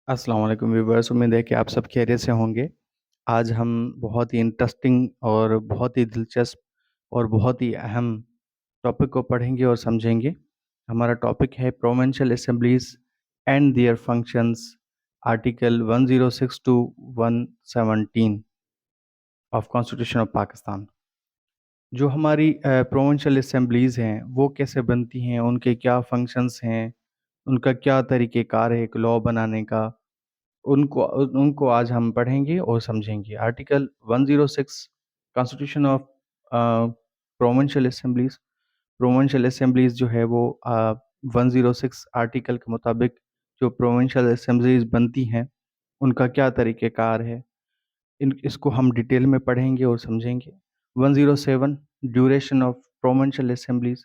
अस्सलाम वालेकुम व्यूवर्स, उम्मीद है कि आप सब खैरियत से होंगे। आज हम बहुत ही इंटरेस्टिंग और बहुत ही दिलचस्प और बहुत ही अहम टॉपिक को पढ़ेंगे और समझेंगे। हमारा टॉपिक है provincial assemblies and their functions, article 106 to 117 of constitution of Pakistan. जो हमारी प्रोविंशियल असेंबलीज हैं वो कैसे बनती हैं, उनके क्या फंक्शंस हैं, उनका क्या तरीक़ेकार है एक लॉ बनाने का, उनको उनको आज हम पढ़ेंगे और समझेंगे। Article 106 constitution of provincial assemblies. Provincial assemblies जो है वो 106 आर्टिकल के मुताबिक जो प्रोविंशियल असेंबलीज बनती हैं उनका क्या तरीक़ेकार है, इसको हम डिटेल में पढ़ेंगे और समझेंगे। 107 duration of provincial assemblies.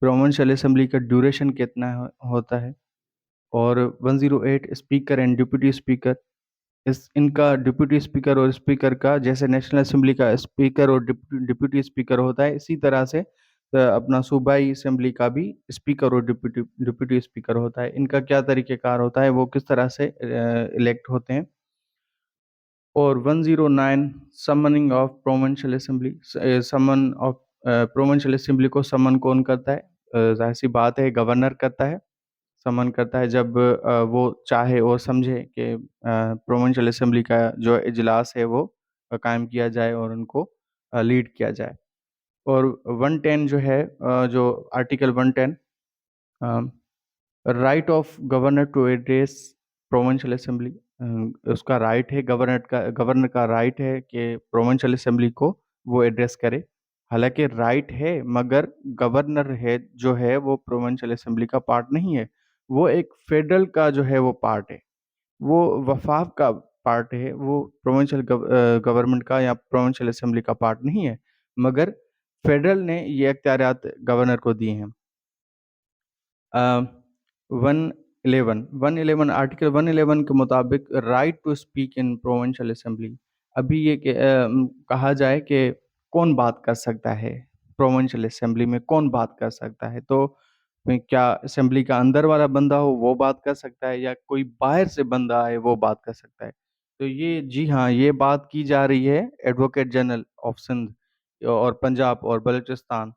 Provincial assembly का ड्यूरेशन कितना होता है। और 108 स्पीकर एंड डिप्टी स्पीकर। इनका डिप्टी स्पीकर और स्पीकर का, जैसे नेशनल असेंबली का स्पीकर और डिप्टी स्पीकर होता है, इसी तरह से अपना सूबाई असेंबली का भी स्पीकर और डिप्टी स्पीकर होता है। इनका क्या तरीक़ेकार होता है, वो किस तरह से इलेक्ट होते हैं। और 109 summoning of provincial assembly. Summon of provincial assembly को समन कौन करता है? ज़ाहिर सी बात है, गवर्नर करता है। समन करता है जब वो चाहे और समझे कि प्रोविंशियल असेंबली का जो इजलास है वो कायम किया जाए और उनको लीड किया जाए। और 110 जो है, जो article 110, right of governor to address provincial assembly. उसका राइट है, गवर्नर का राइट है कि प्रोविंशियल असेंबली को वो एड्रेस करे। हालांकि राइट है, मगर गवर्नर है जो है वो प्रोविंशियल असेंबली का पार्ट नहीं है। वो एक फेडरल का जो है वो पार्ट है, वो वफाक का पार्ट है, वो प्रोविंशियल गवर्नमेंट का या प्रोविंशियल असेंबली का पार्ट नहीं है, मगर फेडरल ने ये इख्तियारात गवर्नर को दिए हैं। 111 आर्टिकल 111 के मुताबिक right to speak in provincial assembly. अभी ये कहा जाए कि कौन बात कर सकता है प्रोविंशियल असेंबली में, कौन बात कर सकता है, तो क्या असेंबली का अंदर वाला बंदा हो वो बात कर सकता है या कोई बाहर से बंदा आए वो बात कर सकता है। तो ये, जी हाँ, ये बात की जा रही है एडवोकेट जनरल ऑफ सिंध और पंजाब और बलूचिस्तान,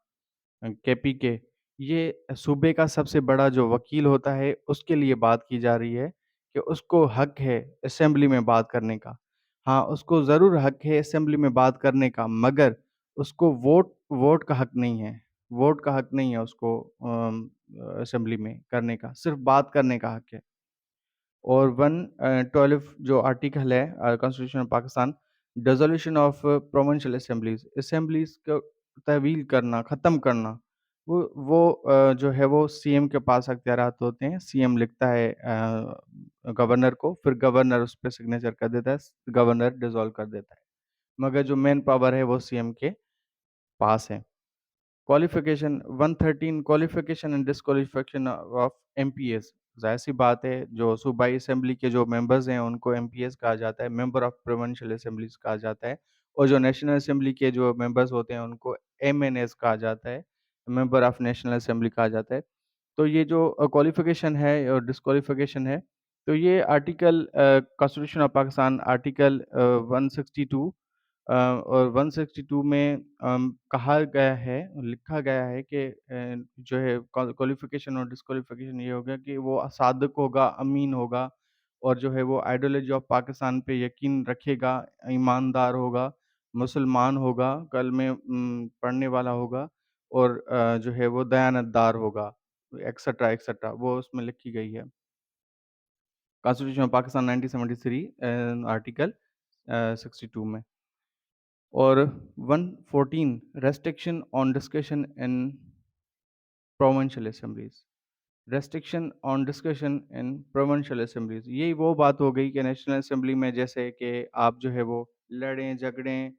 केपी के, ये सूबे का सबसे बड़ा जो वकील होता है उसके लिए बात की जा रही है कि उसको हक है असेंबली में बात करने का। हाँ, उसको ज़रूर हक है असेंबली में बात करने का, मगर उसको वोट वोट का हक नहीं है। वोट का हक नहीं है उसको असेंबली में करने का, सिर्फ बात करने का हक है। और 112 जो आर्टिकल है constitution of Pakistan, dissolution of provincial assemblies. Assemblies को तहवील करना, ख़त्म करना, वो जो है वो सीएम के पास अख्तियारात होते हैं। सीएम लिखता है गवर्नर को, फिर गवर्नर उस पर सिग्नेचर कर देता है, गवर्नर डिसॉल्व कर देता है, मगर जो मेन पावर है वो सीएम के पास है। Qualification 113 qualification and disqualification of MPS. जाहिर सी बात है, जो सूबाई असेंबली के जो मेंबर्स हैं उनको एमपीएस कहा जाता है, मेंबर ऑफ प्रोविंशियल असेंबलीज कहा जाता है। और जो नेशनल असेंबली के जो मेंबर्स होते हैं उनको एमएनएस कहा जाता है, मेंबर ऑफ नेशनल असेंबली कहा जाता है। तो ये जो क्वालिफिकेशन है और डिस्क्वालिफिकेशन है, तो ये article constitution of Pakistan article 162 और 162 में कहा गया है, लिखा गया है कि जो है क्वालिफिकेशन और डिस्क्वालिफिकेशन ये होगा कि वो सादिक होगा, अमीन होगा, और जो है वो आइडियोलॉजी ऑफ पाकिस्तान पे यकीन रखेगा, ईमानदार होगा, मुसलमान होगा, कलमे पढ़ने वाला होगा, और जो है वो दयानतदार होगा, एक्सेट्रा एक्सेट्रा, वो उसमें लिखी गई है। कॉन्स्टिट्यूशन ऑफ पाकिस्तान 1973 आर्टिकल 62 में। और 114 restriction on discussion in provincial assemblies. Restriction on discussion in provincial assemblies, यही वो बात हो गई कि नेशनल असेंबली में जैसे कि आप जो है वो लड़ें झगड़ें,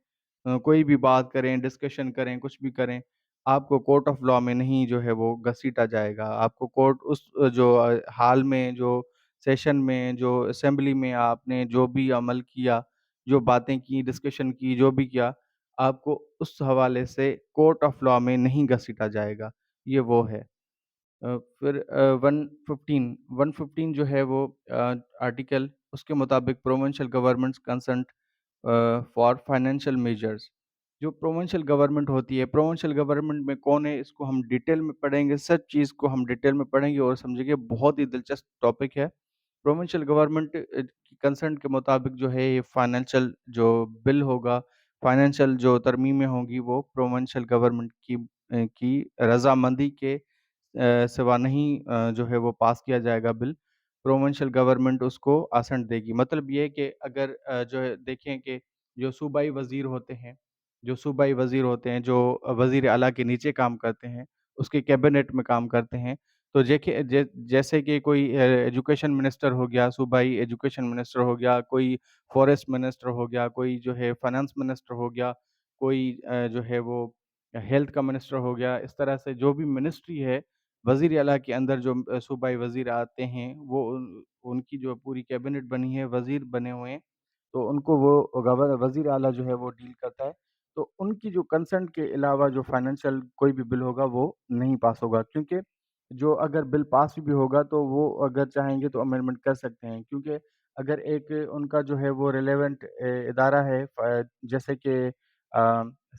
कोई भी बात करें, डिस्कशन करें, कुछ भी करें, आपको कोर्ट ऑफ लॉ में नहीं जो है वो घसीटा जाएगा। आपको कोर्ट उस जो हाल में, जो सेशन में, जो असेंबली में आपने जो भी अमल किया, जो बातें की, डिस्कशन की, जो भी किया, आपको उस हवाले से कोर्ट ऑफ लॉ में नहीं घसीटा जाएगा। ये वो है। پھر 115 جو ہے وہ آرٹیکل، اس کے مطابق provincial governments consent for financial measures. جو پروونشل گورنمنٹ ہوتی ہے، پروونشل گورنمنٹ میں کون ہے، اس کو ہم ڈیٹیل میں پڑھیں گے، سب چیز کو ہم ڈیٹیل میں پڑھیں گے اور سمجھیں گے. بہت ہی دلچسپ ٹاپک ہے. پروونشل گورنمنٹ کی کنسرن کے مطابق جو ہے یہ فائنینشیل جو بل ہوگا، فائنینشیل جو ترمیمیں ہوں گی، وہ پروونشل گورنمنٹ کی رضامندی کے سوا نہیں جو ہے وہ پاس کیا جائے گا بل. پروونشل گورنمنٹ اس کو آسنٹ دے گی. مطلب یہ ہے کہ اگر جو ہے دیکھیں کہ جو صوبائی وزیر ہوتے ہیں، جو وزیر اعلیٰ کے نیچے کام کرتے ہیں، اس کے کیبنٹ میں کام کرتے ہیں، تو جیسے کہ کوئی ایجوکیشن منسٹر ہو گیا، صوبائی ایجوکیشن منسٹر ہو گیا، کوئی فارسٹ منسٹر ہو گیا، کوئی جو ہے فائنانس منسٹر ہو گیا، کوئی جو ہے وہ ہیلتھ کا منسٹر ہو گیا. اس طرح سے جو بھی منسٹری ہے، وزیر اعلیٰ کے اندر جو صوبائی وزیر آتے ہیں، وہ ان کی جو پوری کیبنٹ بنی ہے، وزیر بنے ہوئے ہیں، تو ان کو وہ وزیر اعلیٰ جو ہے وہ ڈیل کرتا ہے. تو ان کی جو کنسنٹ کے علاوہ جو فائنینشیل کوئی بھی بل ہوگا وہ نہیں پاس ہوگا. کیونکہ جو اگر بل پاس بھی ہوگا تو وہ اگر چاہیں گے تو امینڈمنٹ کر سکتے ہیں. کیونکہ اگر ایک ان کا جو ہے وہ ریلیونٹ ادارہ ہے، جیسے کہ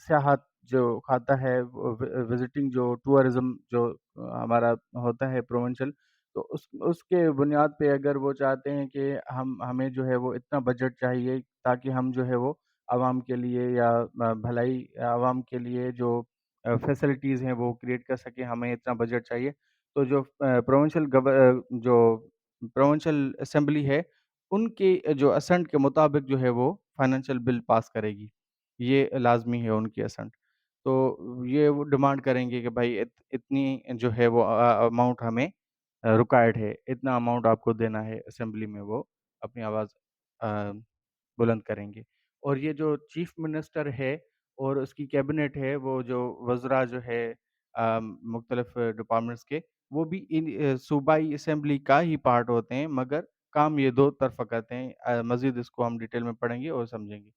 سیاحت جو کھاتا ہے، وزٹنگ جو ٹورزم جو ہمارا ہوتا ہے پروونشل، تو اس کے بنیاد پہ اگر وہ چاہتے ہیں کہ ہمیں جو ہے وہ اتنا بجٹ چاہیے تاکہ ہم جو ہے وہ عوام کے لیے یا بھلائی عوام کے لیے جو فیسلٹیز ہیں وہ کریٹ کر سکیں، ہمیں اتنا بجٹ چاہیے. تو جو جو پروونشل اسمبلی ہے، ان کے جو اسنٹ کے مطابق جو ہے وہ فائنینشیل بل پاس کرے گی. یہ لازمی ہے ان کی اسنٹ. تو یہ وہ ڈیمانڈ کریں گے کہ بھائی اتنی جو ہے وہ اماؤنٹ ہمیں ریکوائرڈ ہے، اتنا اماؤنٹ آپ کو دینا ہے. اسمبلی میں وہ اپنی آواز بلند کریں گے. اور یہ جو چیف منسٹر ہے اور اس کی کیبنٹ ہے، وہ جو وزراء جو ہے مختلف ڈپارٹمنٹس کے، وہ بھی ان صوبائی اسمبلی کا ہی پارٹ ہوتے ہیں، مگر کام یہ دو طرفہ کرتے ہیں. مزید اس کو ہم ڈیٹیل میں پڑھیں گے اور سمجھیں گے.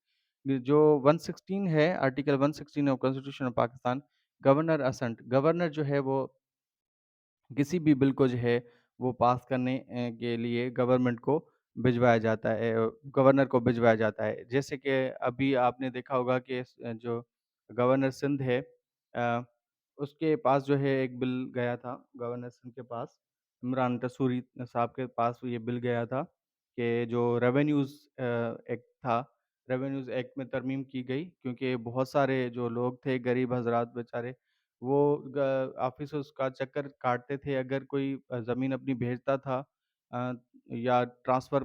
جو 116 ہے، article 116 of constitution of Pakistan, governor assent. Governor جو ہے وہ کسی بھی بل کو جو ہے وہ پاس کرنے کے لیے گورنمنٹ کو بھجوایا جاتا ہے، گورنر کو بھجوایا جاتا ہے. جیسے کہ ابھی آپ نے دیکھا ہوگا کہ جو گورنر سندھ ہے، اس کے پاس جو ہے ایک بل گیا تھا. گورنر سندھ کے پاس عمران تصوری صاحب کے پاس یہ بل گیا تھا کہ جو ریونیوز ایکٹ تھا، ریونیوز ایکٹ میں ترمیم کی گئی. کیونکہ بہت سارے جو لوگ تھے، غریب حضرات بیچارے، وہ آفیسز کا چکر کاٹتے تھے. اگر کوئی زمین اپنی بھیجتا تھا یا ٹرانسفر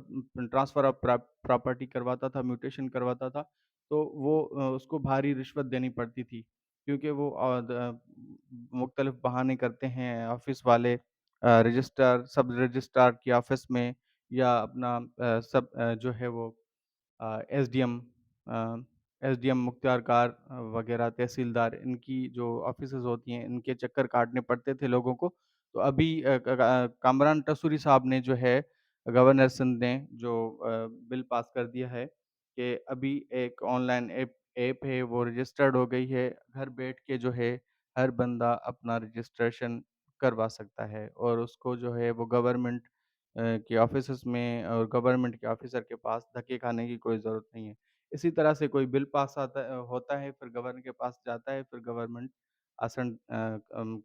آف پراپرٹی کرواتا تھا، میوٹیشن کرواتا تھا، تو وہ اس کو بھاری رشوت دینی پڑتی تھی. کیونکہ وہ مختلف بہانے کرتے ہیں آفس والے، رجسٹر سب رجسٹرار کی آفس میں، یا اپنا سب جو ہے وہ ایس ڈی ایم مختار کار وغیرہ، تحصیلدار، ان کی جو آفیسز ہوتی ہیں، ان کے چکر کاٹنے پڑتے تھے لوگوں کو. تو ابھی کامران ٹسوری صاحب نے جو ہے، گورنر سندھ نے جو بل پاس کر دیا ہے کہ ابھی ایک آن لائن ایپ ہے، وہ رجسٹرڈ ہو گئی ہے. گھر بیٹھ کے جو ہے ہر بندہ اپنا رجسٹریشن کروا سکتا ہے، اور اس کو جو ہے وہ گورنمنٹ کے آفیسز میں اور گورنمنٹ کے آفیسر کے پاس دھکے کھانے کی کوئی ضرورت نہیں ہے. اسی طرح سے کوئی بل پاس ہوتا ہے، پھر گورنر کے پاس جاتا ہے، پھر گورنمنٹ آسن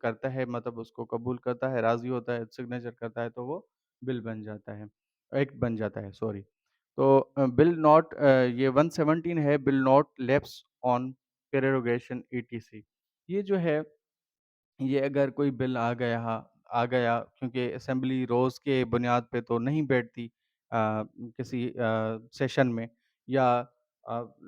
کرتا ہے، مطلب اس کو قبول کرتا ہے، راضی ہوتا ہے، سگنیچر کرتا ہے، تو وہ بل بن جاتا ہے، ایکٹ بن جاتا ہے، سوری. تو بل ناٹ یہ 117 ہے، بل ناٹ لیپس آن پیروگیشن ETC. یہ جو ہے، یہ اگر کوئی بل آ گیا کیونکہ اسمبلی روز کے بنیاد پہ تو نہیں بیٹھتی کسی سیشن میں، یا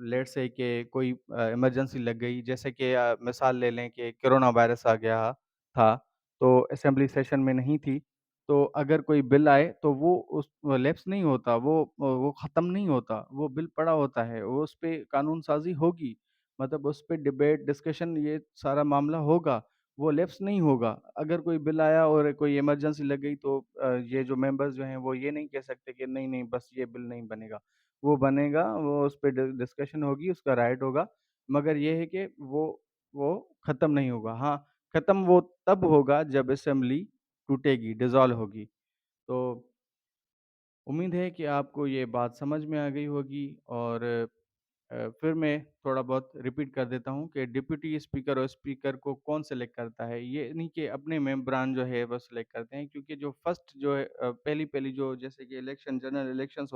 لیٹ سے کہ کوئی ایمرجنسی لگ گئی. جیسے کہ مثال لے لیں کہ کرونا وائرس آ گیا تھا، تو اسمبلی سیشن میں نہیں تھی. تو اگر کوئی بل آئے تو وہ لیپس نہیں ہوتا، وہ ختم نہیں ہوتا، وہ بل پڑا ہوتا ہے، وہ اس پہ قانون سازی ہوگی، مطلب اس پہ ڈبیٹ ڈسکشن یہ سارا معاملہ ہوگا، وہ لیپس نہیں ہوگا. اگر کوئی بل آیا اور کوئی ایمرجنسی لگ گئی تو یہ جو ممبرز جو ہیں وہ یہ نہیں کہہ سکتے کہ نہیں نہیں بس یہ بل نہیں بنے گا. وہ بنے گا، وہ اس پہ ڈسکشن ہوگی، اس کا رائٹ ہوگا، مگر یہ ہے کہ وہ ختم نہیں ہوگا. ہاں، ختم وہ تب ہوگا جب اسمبلی टूटेगी, डिसॉल्व होगी। तो उम्मीद है कि आपको ये बात समझ में आ गई होगी और फिर मैं थोड़ा बहुत रिपीट कर देता हूँ कि डिप्टी स्पीकर और स्पीकर को कौन सेलेक्ट करता है। ये नहीं कि अपने मेंबरान जो है वो सेलेक्ट करते हैं, क्योंकि जो फर्स्ट जो है पहली-पहली जो जैसे कि इलेक्शन जनरल इलेक्शंस